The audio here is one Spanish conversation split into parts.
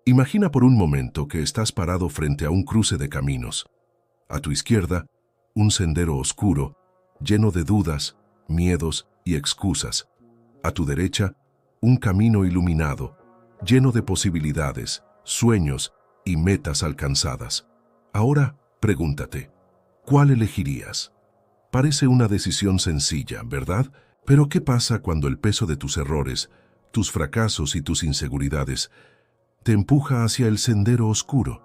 Imagina por un momento que estás parado frente a un cruce de caminos. A tu izquierda, un sendero oscuro, lleno de dudas, miedos y excusas. A tu derecha, un camino iluminado, lleno de posibilidades, sueños y metas alcanzadas. Ahora, pregúntate, ¿cuál elegirías? Parece una decisión sencilla, ¿verdad? Pero ¿qué pasa cuando el peso de tus errores, tus fracasos y tus inseguridades te empuja hacia el sendero oscuro?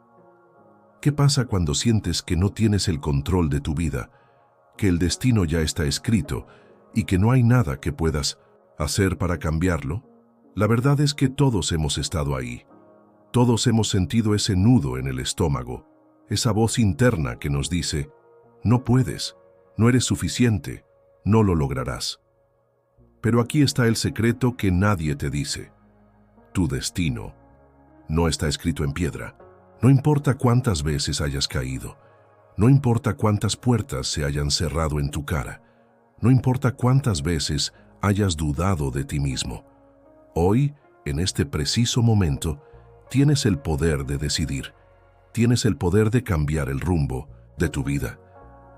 ¿Qué pasa cuando sientes que no tienes el control de tu vida, que el destino ya está escrito y que no hay nada que puedas hacer para cambiarlo? La verdad es que todos hemos estado ahí. Todos hemos sentido ese nudo en el estómago, esa voz interna que nos dice, no puedes, no eres suficiente, no lo lograrás. Pero aquí está el secreto que nadie te dice. Tu destino no está escrito en piedra. No importa cuántas veces hayas caído, no importa cuántas puertas se hayan cerrado en tu cara, no importa cuántas veces hayas dudado de ti mismo. Hoy, en este preciso momento, tienes el poder de decidir, tienes el poder de cambiar el rumbo de tu vida,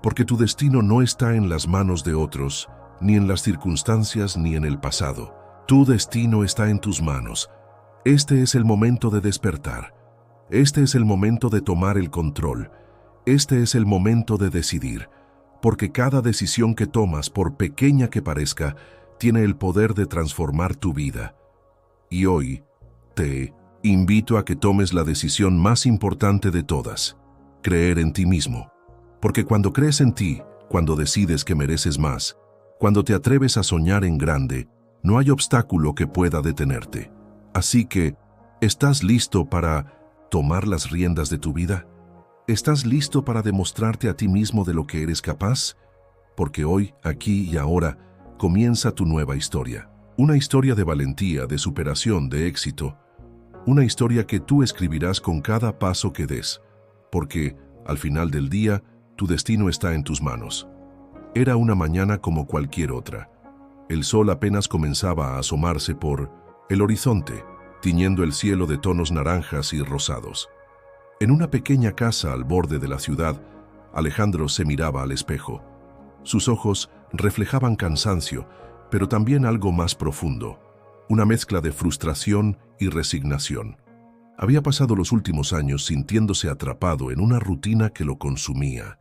porque tu destino no está en las manos de otros, ni en las circunstancias, ni en el pasado. Tu destino está en tus manos. Este es el momento de despertar. Este es el momento de tomar el control. Este es el momento de decidir, porque cada decisión que tomas, por pequeña que parezca, tiene el poder de transformar tu vida. Y hoy, te invito a que tomes la decisión más importante de todas, creer en ti mismo. Porque cuando crees en ti, cuando decides que mereces más, cuando te atreves a soñar en grande, no hay obstáculo que pueda detenerte. Así que, ¿estás listo para tomar las riendas de tu vida? ¿Estás listo para demostrarte a ti mismo de lo que eres capaz? Porque hoy, aquí y ahora, comienza tu nueva historia. Una historia de valentía, de superación, de éxito. Una historia que tú escribirás con cada paso que des. Porque, al final del día, tu destino está en tus manos. Era una mañana como cualquier otra. El sol apenas comenzaba a asomarse por el horizonte, tiñendo el cielo de tonos naranjas y rosados. En una pequeña casa al borde de la ciudad, Alejandro se miraba al espejo. Sus ojos reflejaban cansancio, pero también algo más profundo, una mezcla de frustración y resignación. Había pasado los últimos años sintiéndose atrapado en una rutina que lo consumía.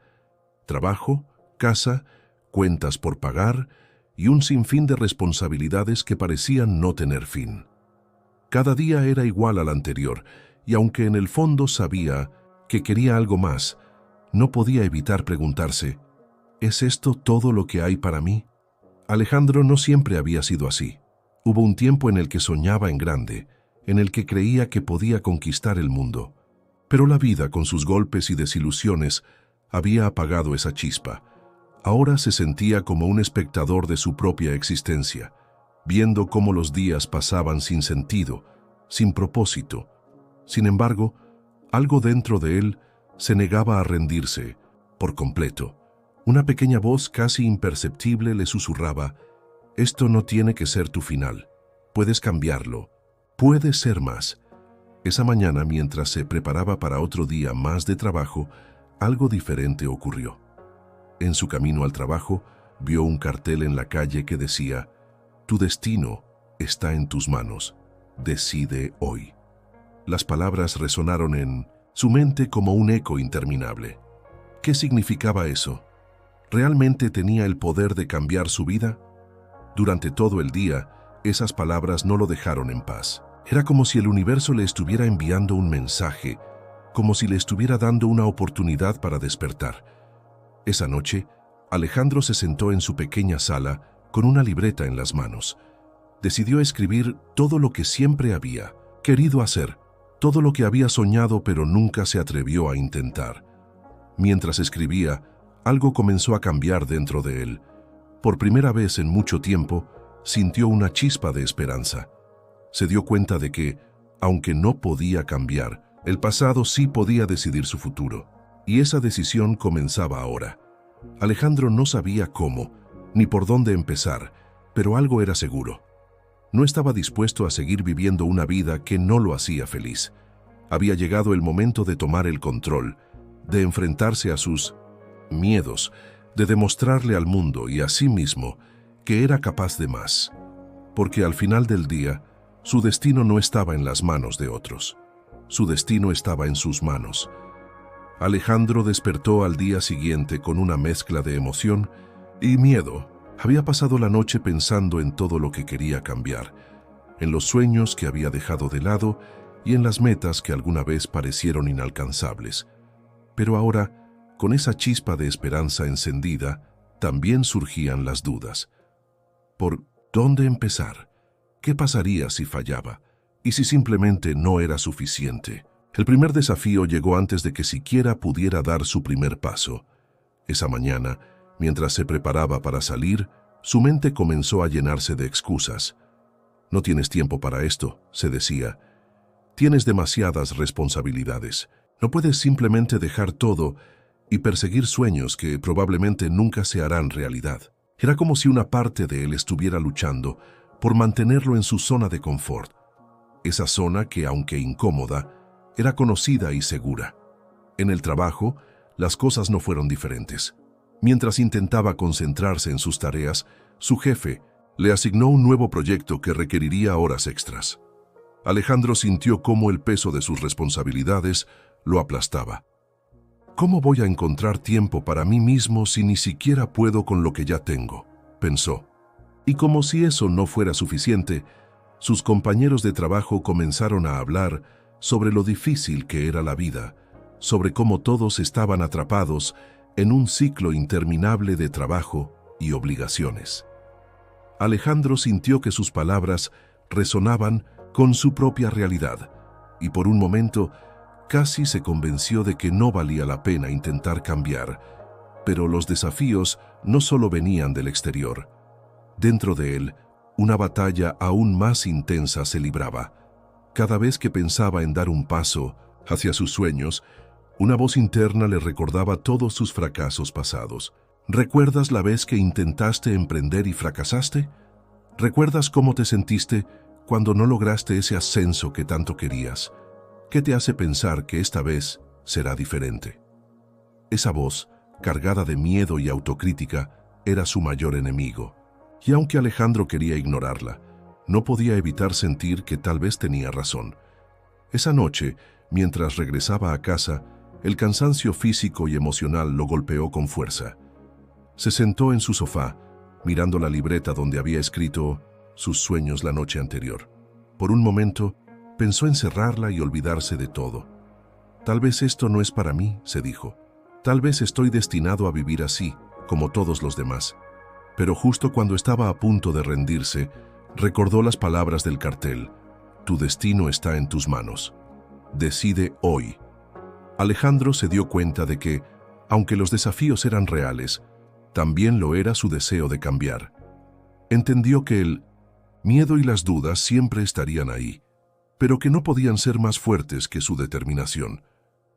Trabajo, casa, cuentas por pagar y un sinfín de responsabilidades que parecían no tener fin. Cada día era igual al anterior, y aunque en el fondo sabía que quería algo más, no podía evitar preguntarse, ¿es esto todo lo que hay para mí? Alejandro no siempre había sido así. Hubo un tiempo en el que soñaba en grande, en el que creía que podía conquistar el mundo. Pero la vida, con sus golpes y desilusiones, había apagado esa chispa. Ahora se sentía como un espectador de su propia existencia, viendo cómo los días pasaban sin sentido, sin propósito. Sin embargo, algo dentro de él se negaba a rendirse por completo. Una pequeña voz casi imperceptible le susurraba, «Esto no tiene que ser tu final. Puedes cambiarlo. Puedes ser más». Esa mañana, mientras se preparaba para otro día más de trabajo, algo diferente ocurrió. En su camino al trabajo, vio un cartel en la calle que decía, «Tu destino está en tus manos. Decide hoy». Las palabras resonaron en su mente como un eco interminable. ¿Qué significaba eso? ¿Realmente tenía el poder de cambiar su vida? Durante todo el día, esas palabras no lo dejaron en paz. Era como si el universo le estuviera enviando un mensaje, como si le estuviera dando una oportunidad para despertar. Esa noche, Alejandro se sentó en su pequeña sala con una libreta en las manos. Decidió escribir todo lo que siempre había querido hacer, todo lo que había soñado pero nunca se atrevió a intentar. Mientras escribía, algo comenzó a cambiar dentro de él. Por primera vez en mucho tiempo, sintió una chispa de esperanza. Se dio cuenta de que, aunque no podía cambiar, el pasado sí podía decidir su futuro. Y esa decisión comenzaba ahora. Alejandro no sabía cómo, ni por dónde empezar, pero algo era seguro. No estaba dispuesto a seguir viviendo una vida que no lo hacía feliz. Había llegado el momento de tomar el control, de enfrentarse a sus miedos, de demostrarle al mundo y a sí mismo que era capaz de más, porque al final del día, su destino no estaba en las manos de otros. Su destino estaba en sus manos. Alejandro despertó al día siguiente con una mezcla de emoción y miedo. Había pasado la noche pensando en todo lo que quería cambiar, en los sueños que había dejado de lado y en las metas que alguna vez parecieron inalcanzables. Pero ahora, con esa chispa de esperanza encendida, también surgían las dudas. ¿Por dónde empezar? ¿Qué pasaría si fallaba? ¿Y si simplemente no era suficiente? El primer desafío llegó antes de que siquiera pudiera dar su primer paso. Esa mañana, mientras se preparaba para salir, su mente comenzó a llenarse de excusas. «No tienes tiempo para esto», se decía. «Tienes demasiadas responsabilidades. No puedes simplemente dejar todo y perseguir sueños que probablemente nunca se harán realidad». Era como si una parte de él estuviera luchando por mantenerlo en su zona de confort. Esa zona que, aunque incómoda, era conocida y segura. En el trabajo, las cosas no fueron diferentes. Mientras intentaba concentrarse en sus tareas, su jefe le asignó un nuevo proyecto que requeriría horas extras. Alejandro sintió cómo el peso de sus responsabilidades lo aplastaba. «¿Cómo voy a encontrar tiempo para mí mismo si ni siquiera puedo con lo que ya tengo?», pensó. Y como si eso no fuera suficiente, sus compañeros de trabajo comenzaron a hablar sobre lo difícil que era la vida, sobre cómo todos estaban atrapados en un ciclo interminable de trabajo y obligaciones. Alejandro sintió que sus palabras resonaban con su propia realidad, y por un momento casi se convenció de que no valía la pena intentar cambiar. Pero los desafíos no solo venían del exterior. Dentro de él, una batalla aún más intensa se libraba. Cada vez que pensaba en dar un paso hacia sus sueños, una voz interna le recordaba todos sus fracasos pasados. ¿Recuerdas la vez que intentaste emprender y fracasaste? ¿Recuerdas cómo te sentiste cuando no lograste ese ascenso que tanto querías? ¿Qué te hace pensar que esta vez será diferente? Esa voz, cargada de miedo y autocrítica, era su mayor enemigo. Y aunque Alejandro quería ignorarla, no podía evitar sentir que tal vez tenía razón. Esa noche, mientras regresaba a casa, el cansancio físico y emocional lo golpeó con fuerza. Se sentó en su sofá, mirando la libreta donde había escrito sus sueños la noche anterior. Por un momento, pensó en cerrarla y olvidarse de todo. «Tal vez esto no es para mí», se dijo. «Tal vez estoy destinado a vivir así, como todos los demás». Pero justo cuando estaba a punto de rendirse, recordó las palabras del cartel: «Tu destino está en tus manos. Decide hoy». Alejandro se dio cuenta de que, aunque los desafíos eran reales, también lo era su deseo de cambiar. Entendió que el miedo y las dudas siempre estarían ahí, pero que no podían ser más fuertes que su determinación.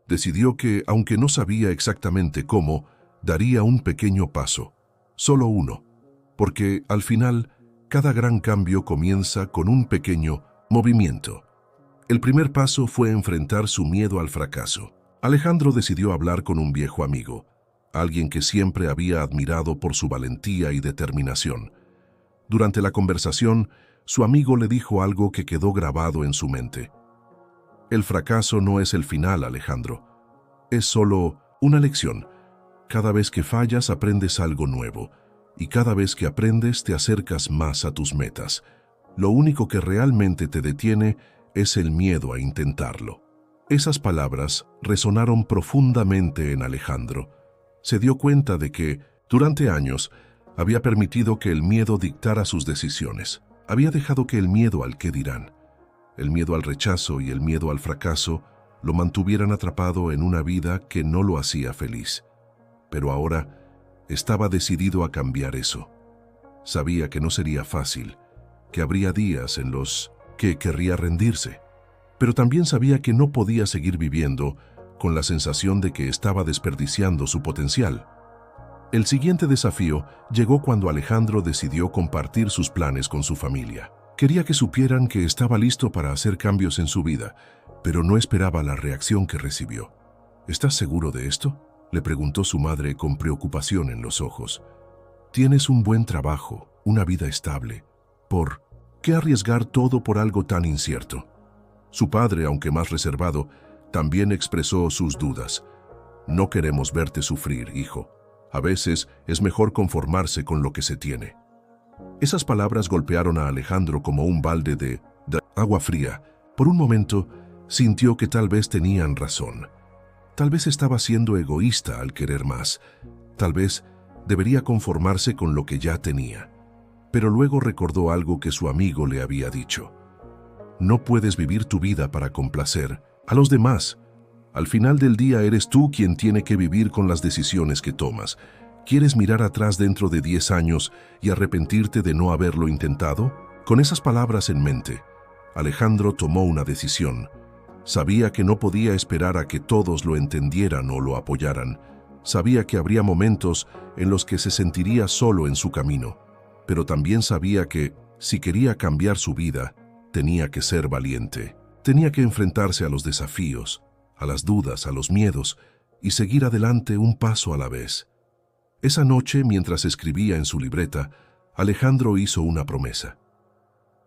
Decidió que, aunque no sabía exactamente cómo, daría un pequeño paso, solo uno, porque al final, cada gran cambio comienza con un pequeño movimiento. El primer paso fue enfrentar su miedo al fracaso. Alejandro decidió hablar con un viejo amigo, alguien que siempre había admirado por su valentía y determinación. Durante la conversación, su amigo le dijo algo que quedó grabado en su mente. «El fracaso no es el final, Alejandro. Es solo una lección. Cada vez que fallas aprendes algo nuevo, y cada vez que aprendes te acercas más a tus metas. Lo único que realmente te detiene es el miedo a intentarlo». Esas palabras resonaron profundamente en Alejandro. Se dio cuenta de que, durante años, había permitido que el miedo dictara sus decisiones. Había dejado que el miedo al qué dirán, el miedo al rechazo y el miedo al fracaso lo mantuvieran atrapado en una vida que no lo hacía feliz. Pero ahora estaba decidido a cambiar eso. Sabía que no sería fácil, que habría días en los que querría rendirse, pero también sabía que no podía seguir viviendo con la sensación de que estaba desperdiciando su potencial. El siguiente desafío llegó cuando Alejandro decidió compartir sus planes con su familia. Quería que supieran que estaba listo para hacer cambios en su vida, pero no esperaba la reacción que recibió. ¿Estás seguro de esto?, le preguntó su madre con preocupación en los ojos. Tienes un buen trabajo, una vida estable. ¿Por qué arriesgar todo por algo tan incierto? Su padre, aunque más reservado, también expresó sus dudas. No queremos verte sufrir, hijo. A veces es mejor conformarse con lo que se tiene. Esas palabras golpearon a Alejandro como un balde de agua fría. Por un momento, sintió que tal vez tenían razón. Tal vez estaba siendo egoísta al querer más. Tal vez debería conformarse con lo que ya tenía. Pero luego recordó algo que su amigo le había dicho. No puedes vivir tu vida para complacer a los demás. Al final del día eres tú quien tiene que vivir con las decisiones que tomas. ¿Quieres mirar atrás dentro de 10 años y arrepentirte de no haberlo intentado? Con esas palabras en mente, Alejandro tomó una decisión. Sabía que no podía esperar a que todos lo entendieran o lo apoyaran. Sabía que habría momentos en los que se sentiría solo en su camino, pero también sabía que, si quería cambiar su vida, tenía que ser valiente. Tenía que enfrentarse a los desafíos, a las dudas, a los miedos, y seguir adelante un paso a la vez. Esa noche, mientras escribía en su libreta, Alejandro hizo una promesa.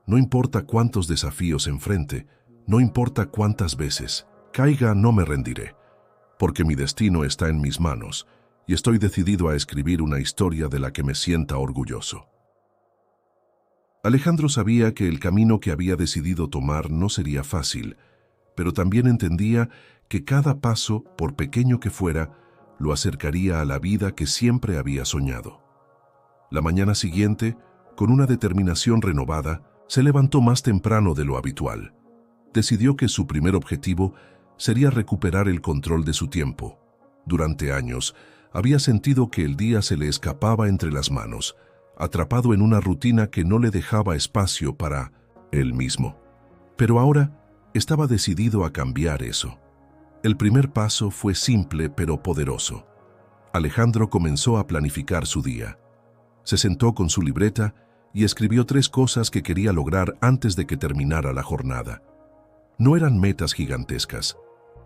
No importa cuántos desafíos enfrente, no importa cuántas veces caiga, no me rendiré, porque mi destino está en mis manos y estoy decidido a escribir una historia de la que me sienta orgulloso. Alejandro sabía que el camino que había decidido tomar no sería fácil, pero también entendía que cada paso, por pequeño que fuera, lo acercaría a la vida que siempre había soñado. La mañana siguiente, con una determinación renovada, se levantó más temprano de lo habitual. Decidió que su primer objetivo sería recuperar el control de su tiempo. Durante años, había sentido que el día se le escapaba entre las manos, atrapado en una rutina que no le dejaba espacio para él mismo. Pero ahora estaba decidido a cambiar eso. El primer paso fue simple pero poderoso. Alejandro comenzó a planificar su día. Se sentó con su libreta y escribió 3 cosas que quería lograr antes de que terminara la jornada. No eran metas gigantescas,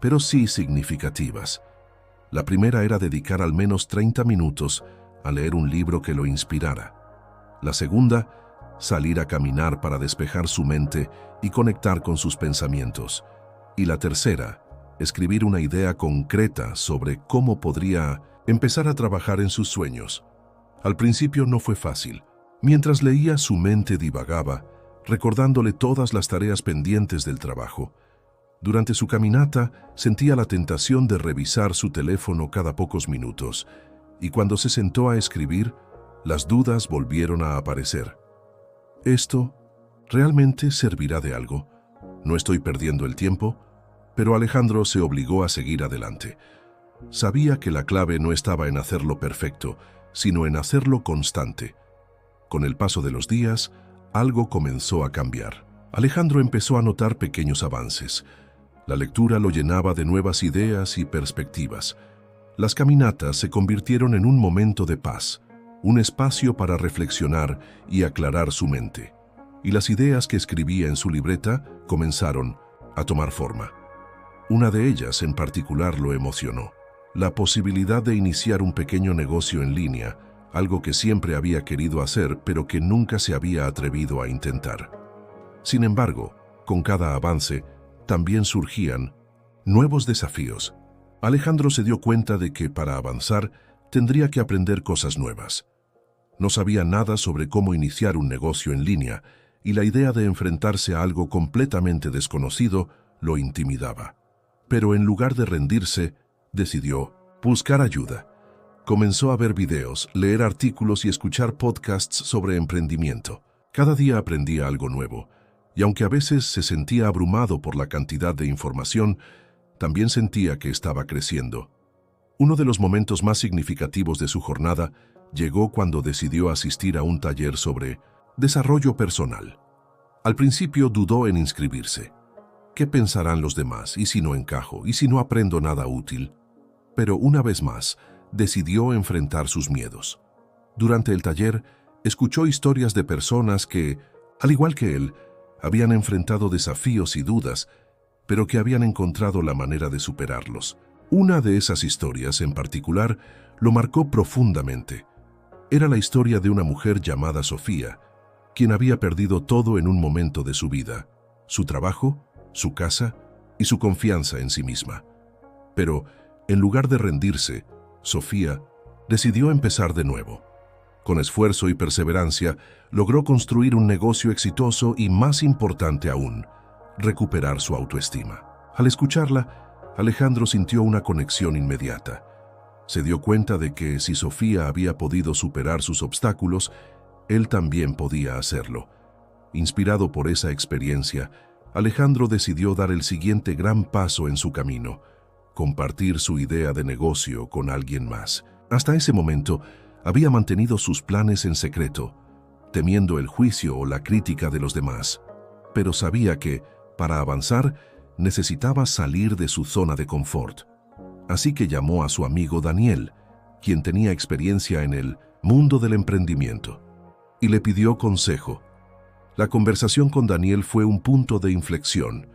pero sí significativas. La primera era dedicar al menos 30 minutos a leer un libro que lo inspirara. La segunda, salir a caminar para despejar su mente y conectar con sus pensamientos. Y la tercera, escribir una idea concreta sobre cómo podría empezar a trabajar en sus sueños. Al principio no fue fácil. Mientras leía, su mente divagaba, recordándole todas las tareas pendientes del trabajo. Durante su caminata, sentía la tentación de revisar su teléfono cada pocos minutos, y cuando se sentó a escribir, las dudas volvieron a aparecer. ¿Esto realmente servirá de algo? ¿No estoy perdiendo el tiempo? Pero Alejandro se obligó a seguir adelante. Sabía que la clave no estaba en hacerlo perfecto, sino en hacerlo constante. Con el paso de los días, algo comenzó a cambiar. Alejandro empezó a notar pequeños avances. La lectura lo llenaba de nuevas ideas y perspectivas. Las caminatas se convirtieron en un momento de paz, un espacio para reflexionar y aclarar su mente. Y las ideas que escribía en su libreta comenzaron a tomar forma. Una de ellas en particular lo emocionó: la posibilidad de iniciar un pequeño negocio en línea, algo que siempre había querido hacer pero que nunca se había atrevido a intentar. Sin embargo, con cada avance, también surgían nuevos desafíos. Alejandro se dio cuenta de que para avanzar tendría que aprender cosas nuevas. No sabía nada sobre cómo iniciar un negocio en línea y la idea de enfrentarse a algo completamente desconocido lo intimidaba. Pero en lugar de rendirse, decidió buscar ayuda. Comenzó a ver videos, leer artículos y escuchar podcasts sobre emprendimiento. Cada día aprendía algo nuevo, y aunque a veces se sentía abrumado por la cantidad de información, también sentía que estaba creciendo. Uno de los momentos más significativos de su jornada llegó cuando decidió asistir a un taller sobre desarrollo personal. Al principio dudó en inscribirse. ¿Qué pensarán los demás? ¿Y si no encajo? ¿Y si no aprendo nada útil? Pero una vez más, decidió enfrentar sus miedos. Durante el taller, escuchó historias de personas que, al igual que él, habían enfrentado desafíos y dudas, pero que habían encontrado la manera de superarlos. Una de esas historias, en particular, lo marcó profundamente. Era la historia de una mujer llamada Sofía, quien había perdido todo en un momento de su vida: su trabajo, su casa y su confianza en sí misma. Pero, en lugar de rendirse, Sofía decidió empezar de nuevo. Con esfuerzo y perseverancia, logró construir un negocio exitoso y, más importante aún, recuperar su autoestima. Al escucharla, Alejandro sintió una conexión inmediata. Se dio cuenta de que si Sofía había podido superar sus obstáculos, él también podía hacerlo. Inspirado por esa experiencia, Alejandro decidió dar el siguiente gran paso en su camino: compartir su idea de negocio con alguien más. Hasta ese momento, había mantenido sus planes en secreto, temiendo el juicio o la crítica de los demás. Pero sabía que, para avanzar, necesitaba salir de su zona de confort. Así que llamó a su amigo Daniel, quien tenía experiencia en el mundo del emprendimiento, y le pidió consejo. La conversación con Daniel fue un punto de inflexión.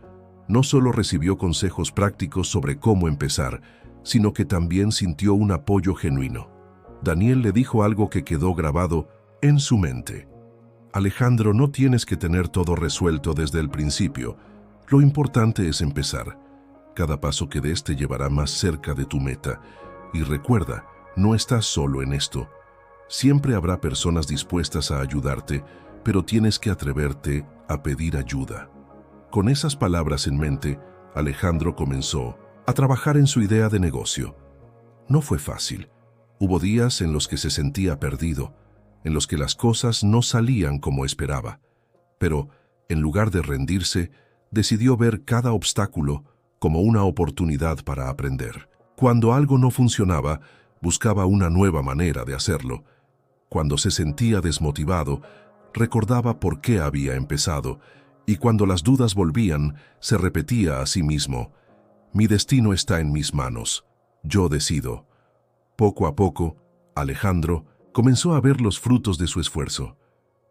No solo recibió consejos prácticos sobre cómo empezar, sino que también sintió un apoyo genuino. Daniel le dijo algo que quedó grabado en su mente: Alejandro, no tienes que tener todo resuelto desde el principio. Lo importante es empezar. Cada paso que des te llevará más cerca de tu meta. Y recuerda, no estás solo en esto. Siempre habrá personas dispuestas a ayudarte, pero tienes que atreverte a pedir ayuda. Con esas palabras en mente, Alejandro comenzó a trabajar en su idea de negocio. No fue fácil. Hubo días en los que se sentía perdido, en los que las cosas no salían como esperaba. Pero, en lugar de rendirse, decidió ver cada obstáculo como una oportunidad para aprender. Cuando algo no funcionaba, buscaba una nueva manera de hacerlo. Cuando se sentía desmotivado, recordaba por qué había empezado, y cuando las dudas volvían, se repetía a sí mismo: mi destino está en mis manos, yo decido. Poco a poco, Alejandro comenzó a ver los frutos de su esfuerzo.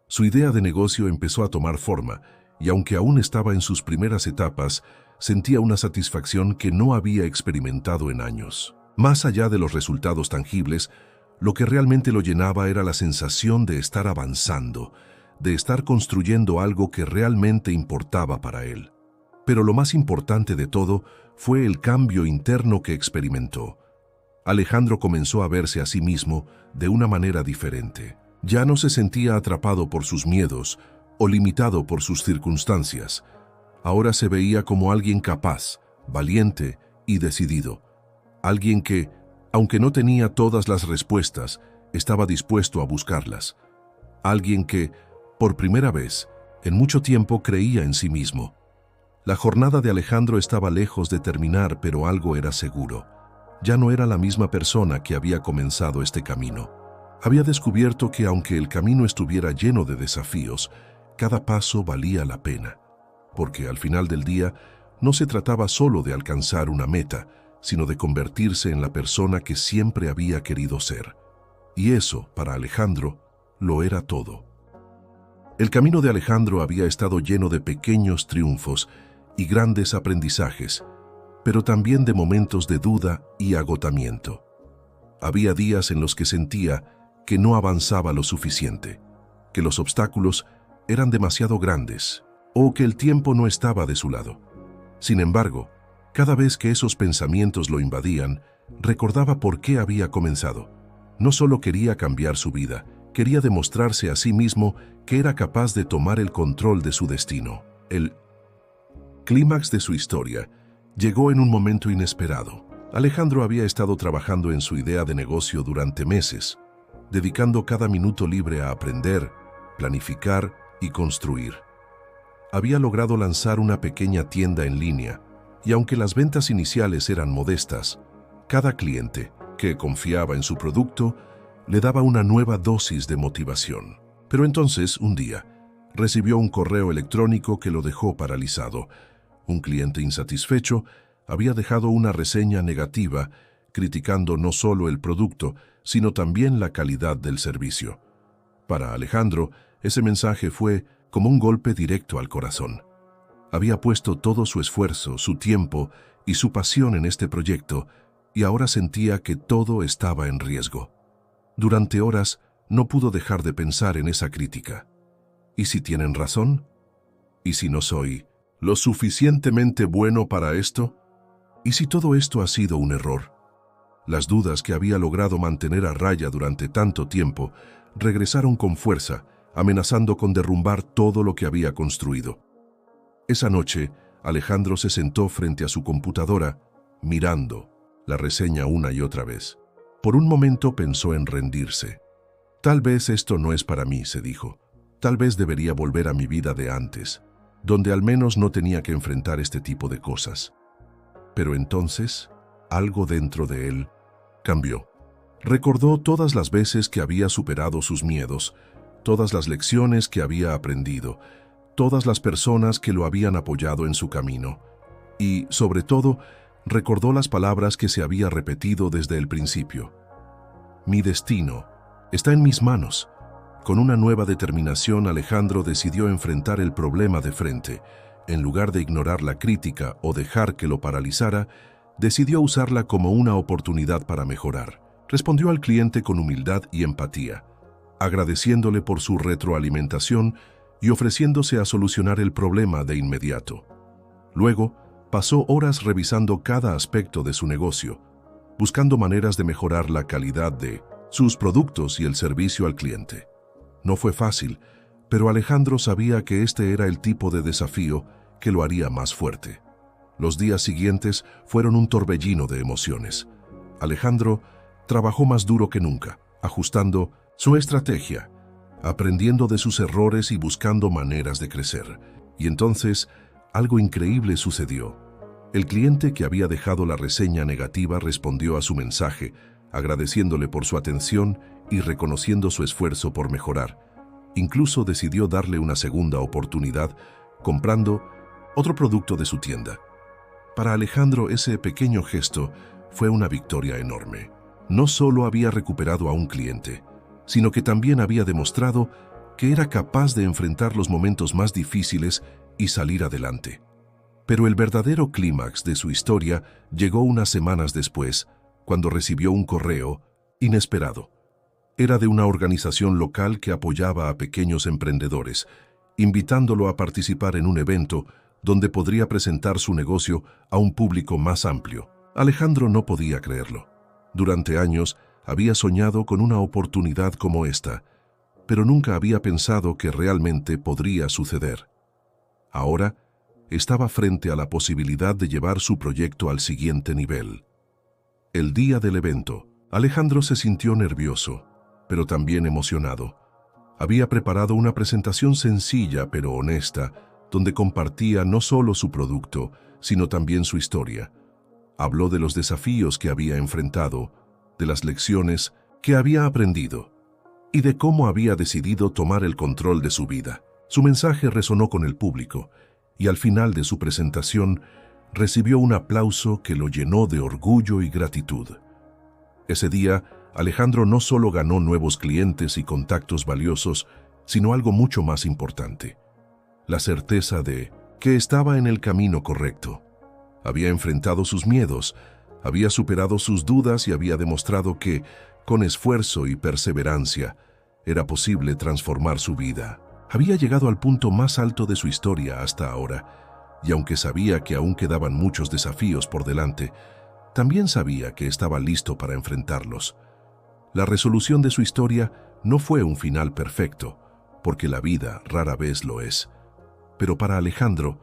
Su idea de negocio empezó a tomar forma, y aunque aún estaba en sus primeras etapas, sentía una satisfacción que no había experimentado en años. Más allá de los resultados tangibles, lo que realmente lo llenaba era la sensación de estar avanzando, de estar construyendo algo que realmente importaba para él. Pero lo más importante de todo fue el cambio interno que experimentó. Alejandro comenzó a verse a sí mismo de una manera diferente. Ya no se sentía atrapado por sus miedos o limitado por sus circunstancias. Ahora se veía como alguien capaz, valiente y decidido. Alguien que, aunque no tenía todas las respuestas, estaba dispuesto a buscarlas. Alguien que, por primera vez, en mucho tiempo creía en sí mismo. La jornada de Alejandro estaba lejos de terminar, pero algo era seguro. Ya no era la misma persona que había comenzado este camino. Había descubierto que aunque el camino estuviera lleno de desafíos, cada paso valía la pena, porque al final del día no se trataba solo de alcanzar una meta, sino de convertirse en la persona que siempre había querido ser. Y eso, para Alejandro, lo era todo. El camino de Alejandro había estado lleno de pequeños triunfos y grandes aprendizajes, pero también de momentos de duda y agotamiento. Había días en los que sentía que no avanzaba lo suficiente, que los obstáculos eran demasiado grandes o que el tiempo no estaba de su lado. Sin embargo, cada vez que esos pensamientos lo invadían, recordaba por qué había comenzado. No solo quería cambiar su vida, quería demostrarse a sí mismo que era capaz de tomar el control de su destino. El clímax de su historia llegó en un momento inesperado. Alejandro había estado trabajando en su idea de negocio durante meses, dedicando cada minuto libre a aprender, planificar y construir. Había logrado lanzar una pequeña tienda en línea, y aunque las ventas iniciales eran modestas, cada cliente que confiaba en su producto le daba una nueva dosis de motivación. Pero entonces, un día, recibió un correo electrónico que lo dejó paralizado. Un cliente insatisfecho había dejado una reseña negativa, criticando no solo el producto, sino también la calidad del servicio. Para Alejandro, ese mensaje fue como un golpe directo al corazón. Había puesto todo su esfuerzo, su tiempo y su pasión en este proyecto, y ahora sentía que todo estaba en riesgo. Durante horas no pudo dejar de pensar en esa crítica. ¿Y si tienen razón? ¿Y si no soy lo suficientemente bueno para esto? ¿Y si todo esto ha sido un error? Las dudas que había logrado mantener a raya durante tanto tiempo regresaron con fuerza, amenazando con derrumbar todo lo que había construido. Esa noche, Alejandro se sentó frente a su computadora, mirando la reseña una y otra vez. Por un momento pensó en rendirse. Tal vez esto no es para mí, se dijo. Tal vez debería volver a mi vida de antes, donde al menos no tenía que enfrentar este tipo de cosas. Pero entonces, algo dentro de él cambió. Recordó todas las veces que había superado sus miedos, todas las lecciones que había aprendido, todas las personas que lo habían apoyado en su camino. Y, sobre todo, recordó las palabras que se había repetido desde el principio. Mi destino está en mis manos. Con una nueva determinación, Alejandro decidió enfrentar el problema de frente. En lugar de ignorar la crítica o dejar que lo paralizara, decidió usarla como una oportunidad para mejorar. Respondió al cliente con humildad y empatía, agradeciéndole por su retroalimentación y ofreciéndose a solucionar el problema de inmediato. Luego, pasó horas revisando cada aspecto de su negocio, buscando maneras de mejorar la calidad de sus productos y el servicio al cliente. No fue fácil, pero Alejandro sabía que este era el tipo de desafío que lo haría más fuerte. Los días siguientes fueron un torbellino de emociones. Alejandro trabajó más duro que nunca, ajustando su estrategia, aprendiendo de sus errores y buscando maneras de crecer. Y entonces, algo increíble sucedió. El cliente que había dejado la reseña negativa respondió a su mensaje, agradeciéndole por su atención y reconociendo su esfuerzo por mejorar. Incluso decidió darle una segunda oportunidad, comprando otro producto de su tienda. Para Alejandro, ese pequeño gesto fue una victoria enorme. No solo había recuperado a un cliente, sino que también había demostrado que era capaz de enfrentar los momentos más difíciles y salir adelante. Pero el verdadero clímax de su historia llegó unas semanas después, cuando recibió un correo inesperado. Era de una organización local que apoyaba a pequeños emprendedores, invitándolo a participar en un evento donde podría presentar su negocio a un público más amplio. Alejandro no podía creerlo. Durante años había soñado con una oportunidad como esta, pero nunca había pensado que realmente podría suceder. Ahora estaba frente a la posibilidad de llevar su proyecto al siguiente nivel. El día del evento, Alejandro se sintió nervioso, pero también emocionado. Había preparado una presentación sencilla pero honesta, donde compartía no solo su producto, sino también su historia. Habló de los desafíos que había enfrentado, de las lecciones que había aprendido y de cómo había decidido tomar el control de su vida. Su mensaje resonó con el público y al final de su presentación recibió un aplauso que lo llenó de orgullo y gratitud. Ese día, Alejandro no solo ganó nuevos clientes y contactos valiosos, sino algo mucho más importante: la certeza de que estaba en el camino correcto. Había enfrentado sus miedos, había superado sus dudas y había demostrado que, con esfuerzo y perseverancia, era posible transformar su vida. Había llegado al punto más alto de su historia hasta ahora, y aunque sabía que aún quedaban muchos desafíos por delante, también sabía que estaba listo para enfrentarlos. La resolución de su historia no fue un final perfecto, porque la vida rara vez lo es. Pero para Alejandro,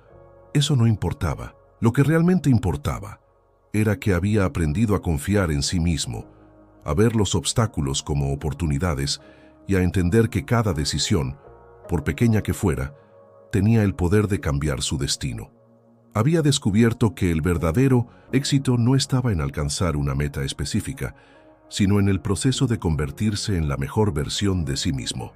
eso no importaba. Lo que realmente importaba era que había aprendido a confiar en sí mismo, a ver los obstáculos como oportunidades y a entender que cada decisión, por pequeña que fuera, tenía el poder de cambiar su destino. Había descubierto que el verdadero éxito no estaba en alcanzar una meta específica, sino en el proceso de convertirse en la mejor versión de sí mismo.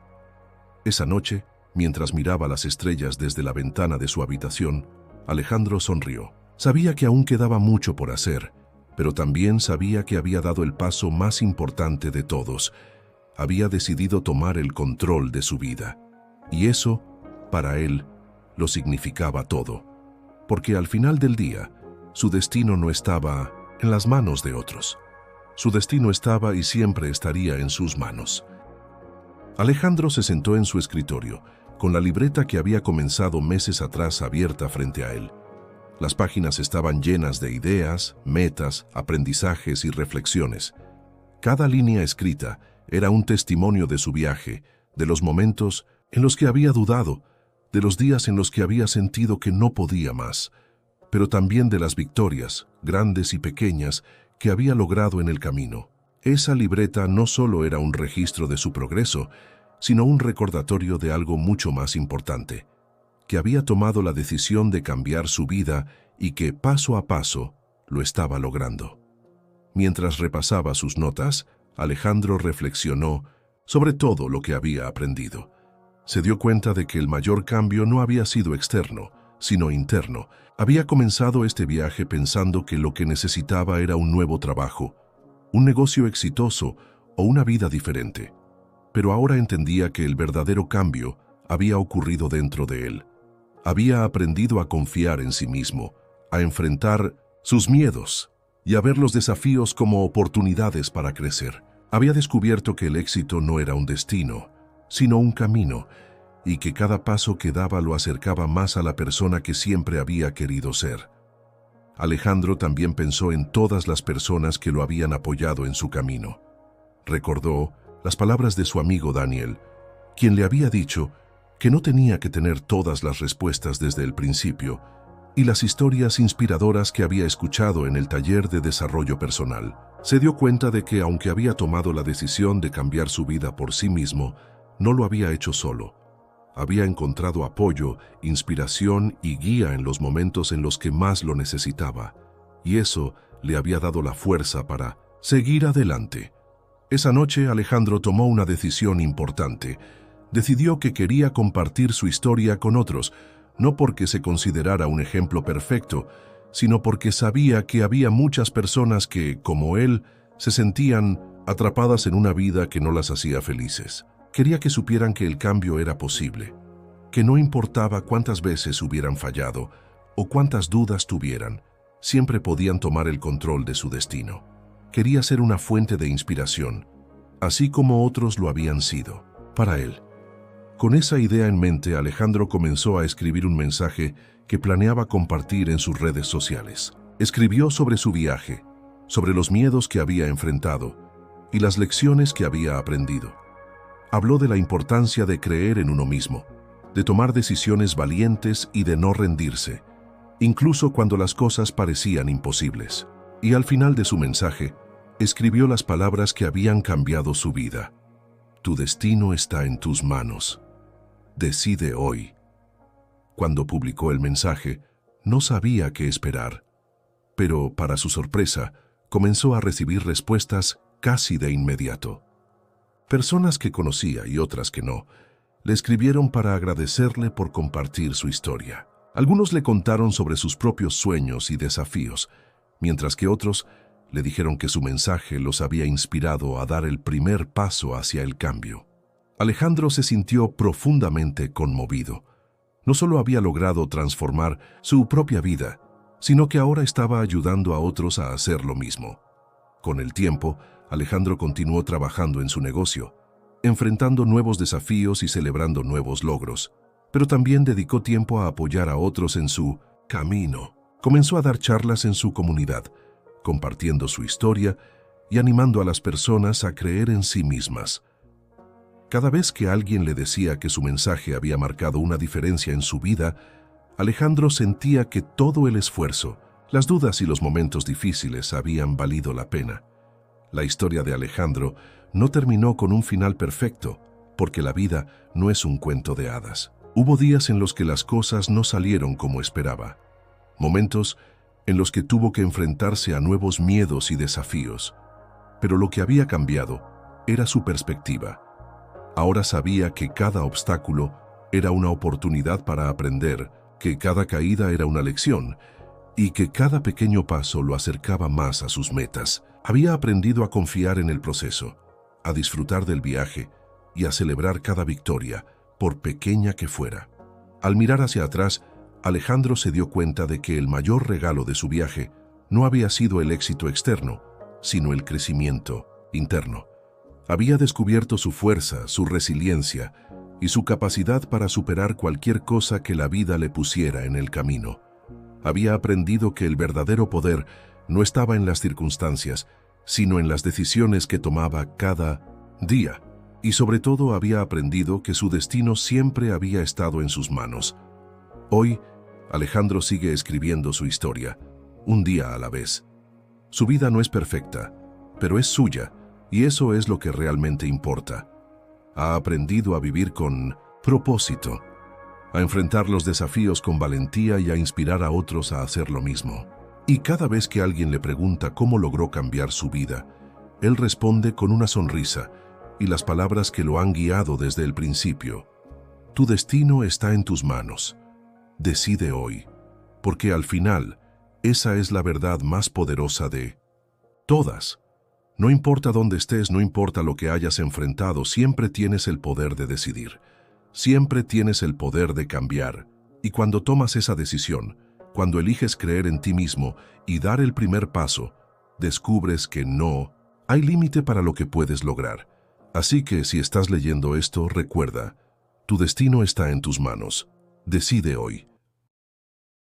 Esa noche, mientras miraba las estrellas desde la ventana de su habitación, Alejandro sonrió. Sabía que aún quedaba mucho por hacer, pero también sabía que había dado el paso más importante de todos. Había decidido tomar el control de su vida. Y eso, para él, lo significaba todo. porque al final del día, su destino no estaba en las manos de otros. Su destino estaba y siempre estaría en sus manos. Alejandro se sentó en su escritorio, con la libreta que había comenzado meses atrás abierta frente a él. Las páginas estaban llenas de ideas, metas, aprendizajes y reflexiones. Cada línea escrita era un testimonio de su viaje, de los momentos en los que había dudado, de los días en los que había sentido que no podía más, pero también de las victorias, grandes y pequeñas, que había logrado en el camino. Esa libreta no solo era un registro de su progreso, sino un recordatorio de algo mucho más importante, que había tomado la decisión de cambiar su vida y que, paso a paso, lo estaba logrando. Mientras repasaba sus notas, Alejandro reflexionó sobre todo lo que había aprendido. Se dio cuenta de que el mayor cambio no había sido externo, sino interno. Había comenzado este viaje pensando que lo que necesitaba era un nuevo trabajo, un negocio exitoso o una vida diferente. Pero ahora entendía que el verdadero cambio había ocurrido dentro de él. Había aprendido a confiar en sí mismo, a enfrentar sus miedos y a ver los desafíos como oportunidades para crecer. Había descubierto que el éxito no era un destino, sino un camino, y que cada paso que daba lo acercaba más a la persona que siempre había querido ser. Alejandro también pensó en todas las personas que lo habían apoyado en su camino. Recordó las palabras de su amigo Daniel, quien le había dicho que no tenía que tener todas las respuestas desde el principio, y las historias inspiradoras que había escuchado en el taller de desarrollo personal. Se dio cuenta de que, aunque había tomado la decisión de cambiar su vida por sí mismo, no lo había hecho solo. Había encontrado apoyo, inspiración y guía en los momentos en los que más lo necesitaba, y eso le había dado la fuerza para seguir adelante. Esa noche Alejandro tomó una decisión importante. Decidió que quería compartir su historia con otros, no porque se considerara un ejemplo perfecto, sino porque sabía que había muchas personas que, como él, se sentían atrapadas en una vida que no las hacía felices. Quería que supieran que el cambio era posible, que no importaba cuántas veces hubieran fallado o cuántas dudas tuvieran, siempre podían tomar el control de su destino. Quería ser una fuente de inspiración, así como otros lo habían sido, para él. Con esa idea en mente, Alejandro comenzó a escribir un mensaje que planeaba compartir en sus redes sociales. Escribió sobre su viaje, sobre los miedos que había enfrentado y las lecciones que había aprendido. Habló de la importancia de creer en uno mismo, de tomar decisiones valientes y de no rendirse, incluso cuando las cosas parecían imposibles. Y al final de su mensaje, escribió las palabras que habían cambiado su vida. Tu destino está en tus manos. Decide hoy. Cuando publicó el mensaje, no sabía qué esperar, pero para su sorpresa, comenzó a recibir respuestas casi de inmediato. Personas que conocía y otras que no, le escribieron para agradecerle por compartir su historia. Algunos le contaron sobre sus propios sueños y desafíos, mientras que otros le dijeron que su mensaje los había inspirado a dar el primer paso hacia el cambio. Alejandro se sintió profundamente conmovido. No solo había logrado transformar su propia vida, sino que ahora estaba ayudando a otros a hacer lo mismo. Con el tiempo, Alejandro continuó trabajando en su negocio, enfrentando nuevos desafíos y celebrando nuevos logros, pero también dedicó tiempo a apoyar a otros en su camino. Comenzó a dar charlas en su comunidad, compartiendo su historia y animando a las personas a creer en sí mismas. Cada vez que alguien le decía que su mensaje había marcado una diferencia en su vida, Alejandro sentía que todo el esfuerzo, las dudas y los momentos difíciles habían valido la pena. La historia de Alejandro no terminó con un final perfecto, porque la vida no es un cuento de hadas. Hubo días en los que las cosas no salieron como esperaba, momentos en los que tuvo que enfrentarse a nuevos miedos y desafíos. Pero lo que había cambiado era su perspectiva. Ahora sabía que cada obstáculo era una oportunidad para aprender, que cada caída era una lección y que cada pequeño paso lo acercaba más a sus metas. Había aprendido a confiar en el proceso, a disfrutar del viaje y a celebrar cada victoria, por pequeña que fuera. Al mirar hacia atrás, Alejandro se dio cuenta de que el mayor regalo de su viaje no había sido el éxito externo, sino el crecimiento interno. Había descubierto su fuerza, su resiliencia y su capacidad para superar cualquier cosa que la vida le pusiera en el camino. Había aprendido que el verdadero poder no estaba en las circunstancias, sino en las decisiones que tomaba cada día. Y sobre todo había aprendido que su destino siempre había estado en sus manos. Hoy, Alejandro sigue escribiendo su historia, un día a la vez. Su vida no es perfecta, pero es suya, y eso es lo que realmente importa. Ha aprendido a vivir con propósito, a enfrentar los desafíos con valentía y a inspirar a otros a hacer lo mismo. Y cada vez que alguien le pregunta cómo logró cambiar su vida, él responde con una sonrisa y las palabras que lo han guiado desde el principio. Tu destino está en tus manos. Decide hoy, porque al final, esa es la verdad más poderosa de todas. No importa dónde estés, no importa lo que hayas enfrentado, siempre tienes el poder de decidir. Siempre tienes el poder de cambiar. Y cuando tomas esa decisión, cuando eliges creer en ti mismo y dar el primer paso, descubres que no hay límite para lo que puedes lograr. Así que si estás leyendo esto, recuerda, tu destino está en tus manos. Decide hoy.